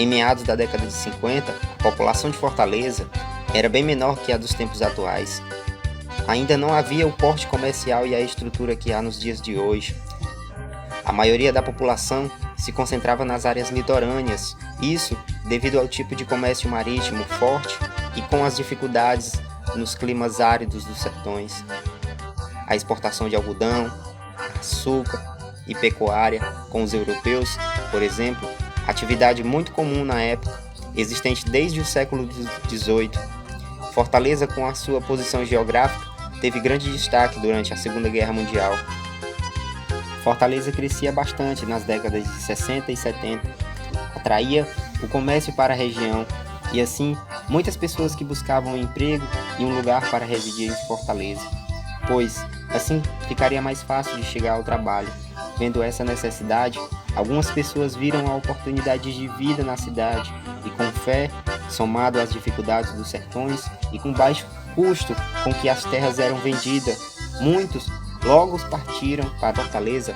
Em meados da década de 50, a população de Fortaleza era bem menor que a dos tempos atuais. Ainda não havia o porte comercial e a estrutura que há nos dias de hoje. A maioria da população se concentrava nas áreas litorâneas, isso devido ao tipo de comércio marítimo forte e com as dificuldades nos climas áridos dos sertões. A exportação de algodão, açúcar e pecuária com os europeus, por exemplo, atividade muito comum na época, existente desde o século XVIII. Fortaleza, com a sua posição geográfica, teve grande destaque durante a Segunda Guerra Mundial. Fortaleza crescia bastante nas décadas de 60 e 70, atraía o comércio para a região e assim muitas pessoas que buscavam um emprego e um lugar para residir em Fortaleza, pois assim ficaria mais fácil de chegar ao trabalho. Vendo essa necessidade, algumas pessoas viram a oportunidade de vida na cidade e com fé, somado às dificuldades dos sertões e com baixo custo com que as terras eram vendidas, muitos logo partiram para Fortaleza.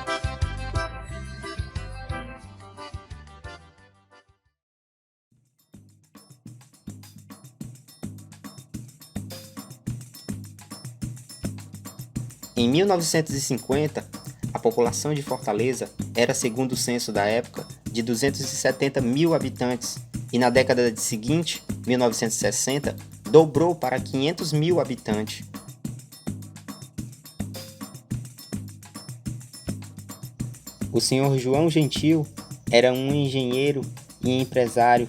Em 1950, a população de Fortaleza era, segundo o censo da época, de 270 mil habitantes e na década seguinte, 1960, dobrou para 500 mil habitantes. O senhor João Gentil era um engenheiro e empresário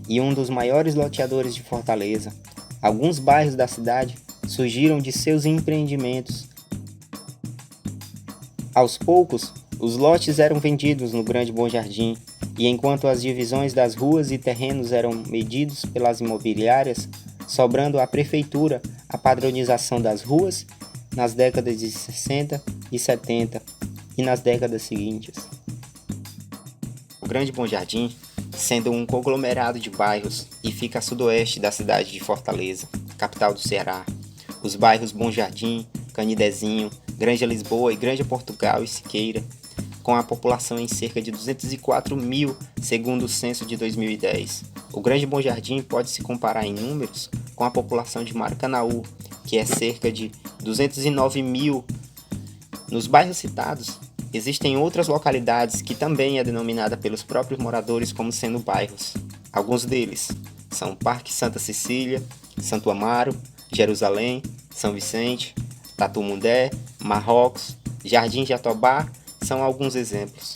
e um dos maiores loteadores de Fortaleza. Alguns bairros da cidade surgiram de seus empreendimentos. Aos poucos, os lotes eram vendidos no Grande Bom Jardim, e enquanto as divisões das ruas e terrenos eram medidos pelas imobiliárias, sobrando à prefeitura a padronização das ruas nas décadas de 60 e 70 e nas décadas seguintes. O Grande Bom Jardim, sendo um conglomerado de bairros e fica a sudoeste da cidade de Fortaleza, capital do Ceará. Os bairros Bom Jardim, Canidezinho, Granja Lisboa e Granja Portugal e Siqueira, com a população em cerca de 204 mil, segundo o censo de 2010. O Grande Bom Jardim pode se comparar em números com a população de Maracanaú, que é cerca de 209 mil. Nos bairros citados, existem outras localidades que também é denominada pelos próprios moradores como sendo bairros. Alguns deles são Parque Santa Cecília, Santo Amaro, Jerusalém, São Vicente, Tatumundé, Marrocos, Jardim Jatobá, são alguns exemplos.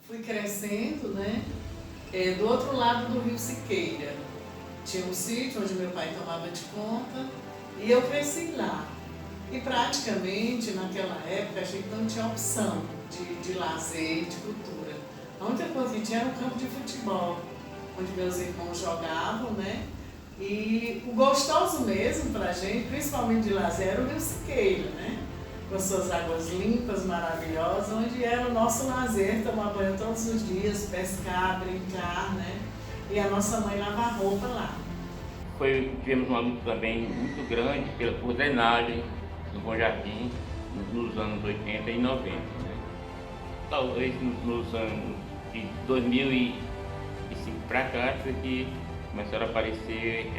Fui crescendo, né? Do outro lado do rio Siqueira. Tinha um sítio onde meu pai tomava de conta e eu cresci lá. E praticamente naquela época a gente não tinha opção de lazer, de cultura. A única coisa que tinha era um campo de futebol, onde meus irmãos jogavam, né? E o gostoso mesmo pra gente, principalmente de lazer, era o rio Siqueira, né? Com suas águas limpas, maravilhosas, onde era o nosso lazer, tomar banho todos os dias, pescar, brincar, né? E a nossa mãe lavar roupa lá. Tivemos uma luta também muito grande por drenagem do Bom Jardim nos anos 80 e 90. Né? Talvez nos anos de 2005 para cá que começaram a aparecer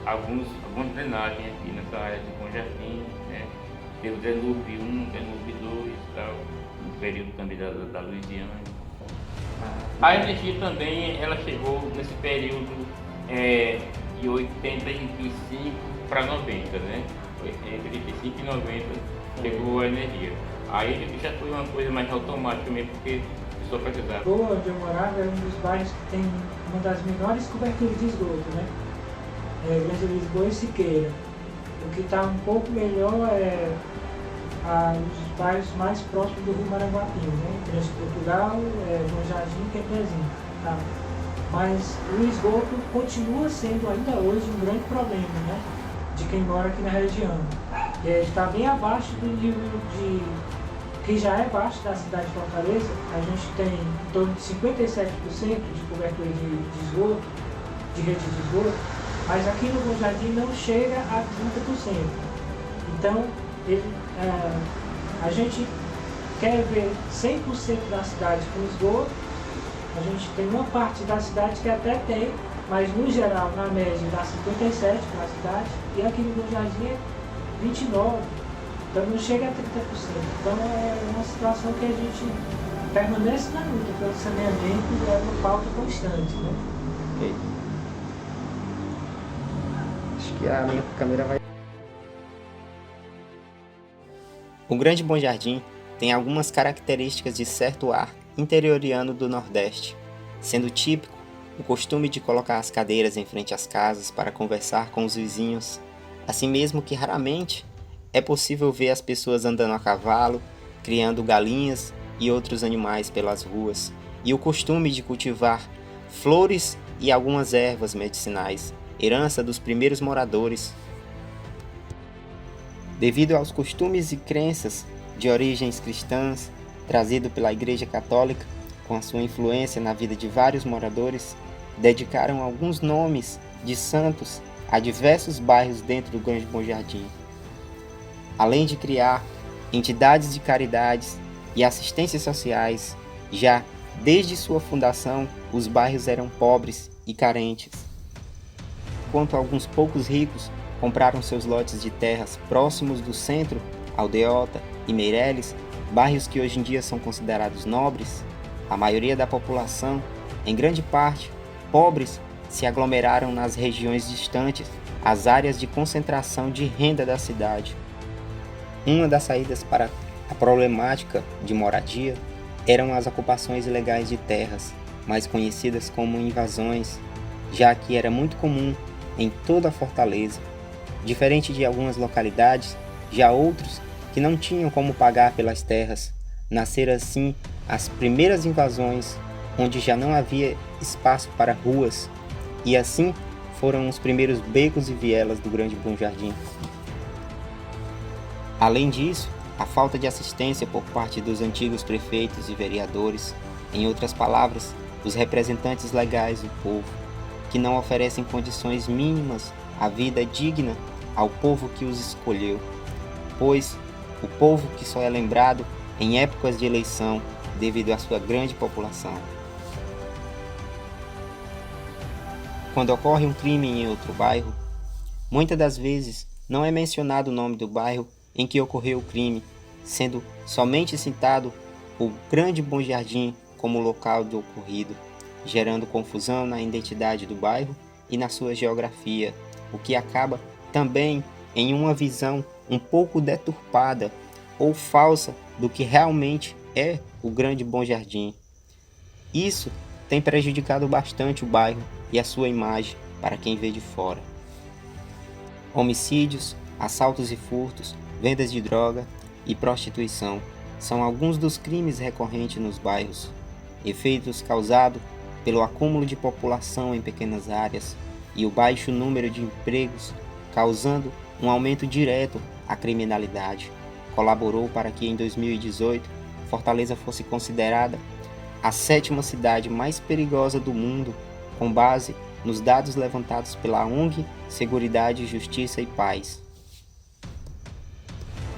algumas drenagens aqui nessa área do Bom Jardim, né? Teve o Danube 1, Danube 2 e tal, no período também da Louisiana. A energia também, ela chegou nesse período de 85 para 90, né? Entre 85 e 90 chegou a energia. Aí já foi uma coisa mais automática mesmo, porque a pessoa precisava. Onde eu morava era um dos bairros que tem uma das menores coberturas de esgoto, né? Granja Lisboa e Siqueira. O que está um pouco melhor é os bairros mais próximos do Rio Maranguapinho, né? Granja Portugal, Bom Jardim e Quempezinho, tá? Mas o esgoto continua sendo ainda hoje um grande problema, né? De quem mora aqui na região. Está bem abaixo do nível que já é baixo da cidade de Fortaleza. A gente tem em torno de 57% de cobertura de esgoto, de rede de esgoto, mas aqui no Bom Jardim não chega a 30%. Então, a gente quer ver 100% da cidade com esgoto, a gente tem uma parte da cidade que até tem, mas no geral, na média, dá 57% para a cidade, e aqui no Bom Jardim é 29%, então não chega a 30%. Então é uma situação que a gente permanece na luta pelo saneamento e é uma pauta constante, né? Ok. Acho que a minha câmera vai... O Grande Bom Jardim tem algumas características de certo ar interioriano do Nordeste, sendo típico o costume de colocar as cadeiras em frente às casas para conversar com os vizinhos, assim mesmo que raramente é possível ver as pessoas andando a cavalo, criando galinhas e outros animais pelas ruas, e o costume de cultivar flores e algumas ervas medicinais, herança dos primeiros moradores. Devido aos costumes e crenças de origens cristãs, trazido pela Igreja Católica, com a sua influência na vida de vários moradores, dedicaram alguns nomes de santos a diversos bairros dentro do Grande Bom Jardim. Além de criar entidades de caridades e assistências sociais, já desde sua fundação, os bairros eram pobres e carentes. Enquanto alguns poucos ricos compraram seus lotes de terras próximos do centro, Aldeota e Meireles, bairros que hoje em dia são considerados nobres, a maioria da população, em grande parte, pobres, se aglomeraram nas regiões distantes, as áreas de concentração de renda da cidade. Uma das saídas para a problemática de moradia eram as ocupações ilegais de terras, mais conhecidas como invasões, já que era muito comum em toda a Fortaleza. Diferente de algumas localidades, já outros que não tinham como pagar pelas terras, nasceram assim as primeiras invasões, onde já não havia espaço para ruas, e assim foram os primeiros becos e vielas do Grande Bom Jardim. Além disso, a falta de assistência por parte dos antigos prefeitos e vereadores, em outras palavras, os representantes legais do povo, que não oferecem condições mínimas à vida digna ao povo que os escolheu, pois o povo que só é lembrado em épocas de eleição devido à sua grande população. Quando ocorre um crime em outro bairro, muitas das vezes não é mencionado o nome do bairro em que ocorreu o crime, sendo somente citado o Grande Bom Jardim como local do ocorrido, gerando confusão na identidade do bairro e na sua geografia, o que acaba também em uma visão um pouco deturpada ou falsa do que realmente é o Grande Bom Jardim. Isso tem prejudicado bastante o bairro e a sua imagem para quem vê de fora. Homicídios, assaltos e furtos, vendas de droga e prostituição são alguns dos crimes recorrentes nos bairros, efeitos causados pelo acúmulo de população em pequenas áreas e o baixo número de empregos, causando um aumento direto à criminalidade. Colaborou para que em 2018 Fortaleza fosse considerada a 7ª cidade mais perigosa do mundo, com base nos dados levantados pela ONG Seguridade, Justiça e Paz.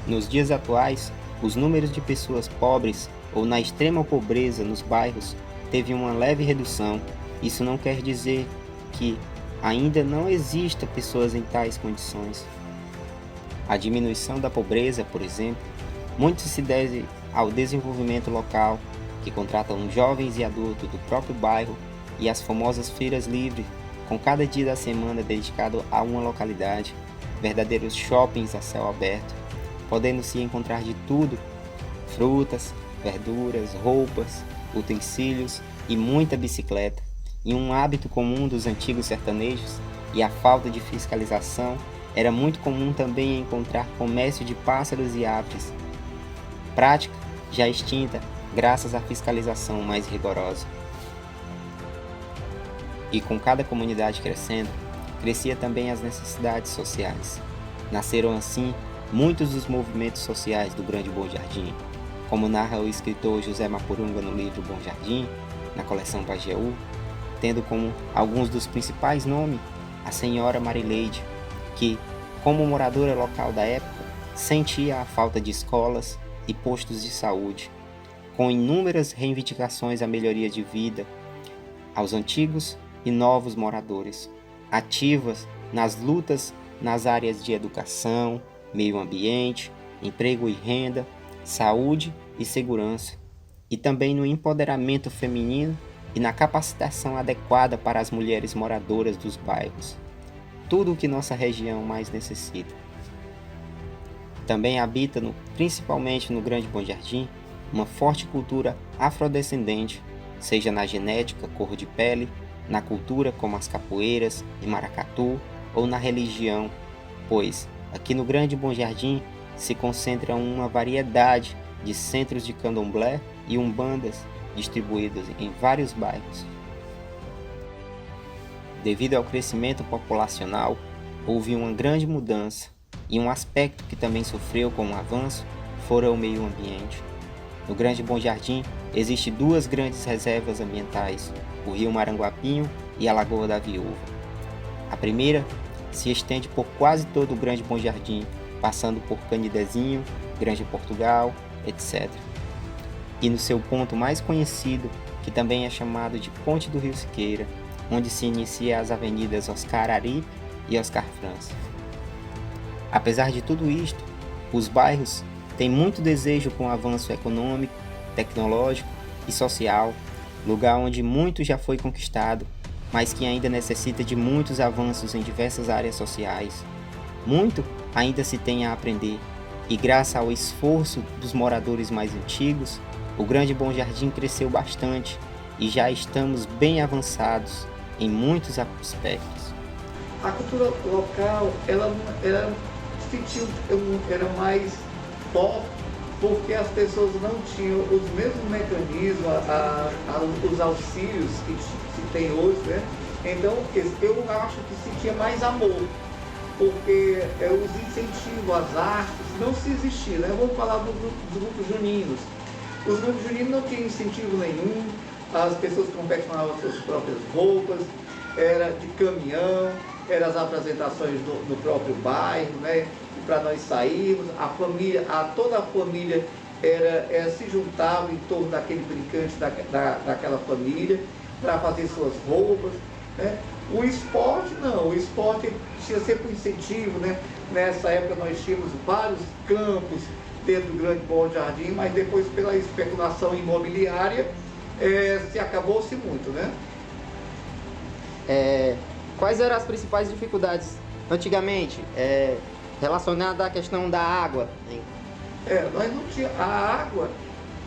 Nos dias atuais, os números de pessoas pobres ou na extrema pobreza nos bairros teve uma leve redução. Isso não quer dizer que ainda não exista pessoas em tais condições. A diminuição da pobreza, por exemplo, muito se deve ao desenvolvimento local, que contratam jovens e adultos do próprio bairro, e as famosas feiras livres, com cada dia da semana dedicado a uma localidade, verdadeiros shoppings a céu aberto, podendo se encontrar de tudo: frutas, verduras, roupas, utensílios e muita bicicleta. E um hábito comum dos antigos sertanejos e a falta de fiscalização, era muito comum também encontrar comércio de pássaros e aves, prática já extinta graças à fiscalização mais rigorosa. E com cada comunidade crescendo, crescia também as necessidades sociais. Nasceram assim muitos dos movimentos sociais do Grande Bom Jardim, como narra o escritor José Mapurunga no livro Bom Jardim, na coleção Pajeú, tendo como alguns dos principais nomes a senhora Marileide, que, como moradora local da época, sentia a falta de escolas, e postos de saúde, com inúmeras reivindicações à melhoria de vida aos antigos e novos moradores, ativas nas lutas nas áreas de educação, meio ambiente, emprego e renda, saúde e segurança, e também no empoderamento feminino e na capacitação adequada para as mulheres moradoras dos bairros. Tudo o que nossa região mais necessita. Também habita, principalmente no Grande Bom Jardim, uma forte cultura afrodescendente, seja na genética, cor de pele, na cultura como as capoeiras e maracatu, ou na religião, pois aqui no Grande Bom Jardim se concentra uma variedade de centros de candomblé e umbandas distribuídos em vários bairros. Devido ao crescimento populacional, houve uma grande mudança, e um aspecto que também sofreu com o avanço fora o meio ambiente. No Grande Bom Jardim existem duas grandes reservas ambientais, o Rio Maranguapinho e a Lagoa da Viúva. A primeira se estende por quase todo o Grande Bom Jardim, passando por Canidezinho, Grande Portugal, etc. E no seu ponto mais conhecido, que também é chamado de Ponte do Rio Siqueira, onde se inicia as avenidas Oscar Aripe e Oscar França. Apesar de tudo isto, os bairros têm muito desejo com o avanço econômico, tecnológico e social, lugar onde muito já foi conquistado, mas que ainda necessita de muitos avanços em diversas áreas sociais. Muito ainda se tem a aprender, e graças ao esforço dos moradores mais antigos, o Grande Bom Jardim cresceu bastante e já estamos bem avançados em muitos aspectos. A cultura local, ela era mais forte porque as pessoas não tinham os mesmos mecanismos, os auxílios que se tem hoje, né? Então, eu acho que se tinha mais amor, porque os incentivos às artes não se existiam, né? Vamos falar dos grupos juninos. Os grupos juninos não tinham incentivo nenhum, as pessoas confeccionavam suas próprias roupas, era de caminhão, eram as apresentações do próprio bairro, né? Para nós sairmos, toda a família se juntava em torno daquele brincante daquela família para fazer suas roupas, né? O esporte não, o esporte tinha sempre um incentivo, né? Nessa época nós tínhamos vários campos dentro do Grande Bom Jardim, mas depois pela especulação imobiliária se acabou-se muito, né? Quais eram as principais dificuldades antigamente relacionadas à questão da água? Nós não tínhamos a água,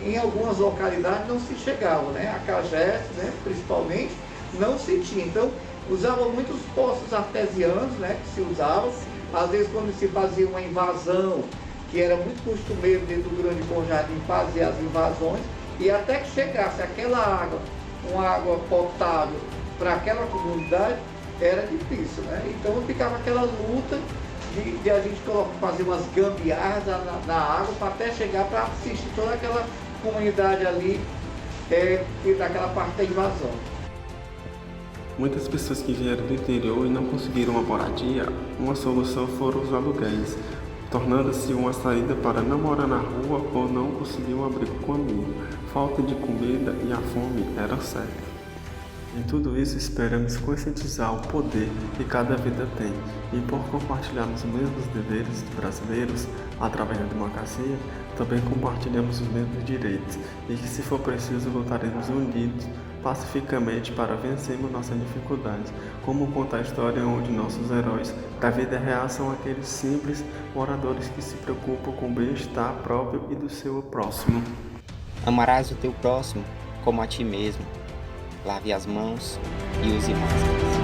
em algumas localidades não se chegava, né? A Cagés, né, principalmente, não se tinha. Então, usavam muitos poços artesianos, né, que se usavam. Às vezes, quando se fazia uma invasão, que era muito costumeiro dentro do Grande Bom Jardim fazer as invasões, e até que chegasse aquela água, uma água potável para aquela comunidade, era difícil, né? Então ficava aquela luta de a gente fazer umas gambiarras na água para até chegar para assistir toda aquela comunidade ali daquela parte da invasão. Muitas pessoas que vieram do interior e não conseguiram uma moradia, uma solução foram os aluguéis, tornando-se uma saída para não morar na rua ou não conseguir um abrigo com amigo. Falta de comida e a fome era certa. Em tudo isso, esperamos conscientizar o poder que cada vida tem e, por compartilharmos os mesmos deveres brasileiros através da democracia, também compartilhamos os mesmos direitos e que, se for preciso, lutaremos unidos, pacificamente, para vencermos nossas dificuldades, como conta a história onde nossos heróis da vida real são aqueles simples moradores que se preocupam com o bem-estar próprio e do seu próximo. Amarás o teu próximo como a ti mesmo. Lave as mãos e use máscaras.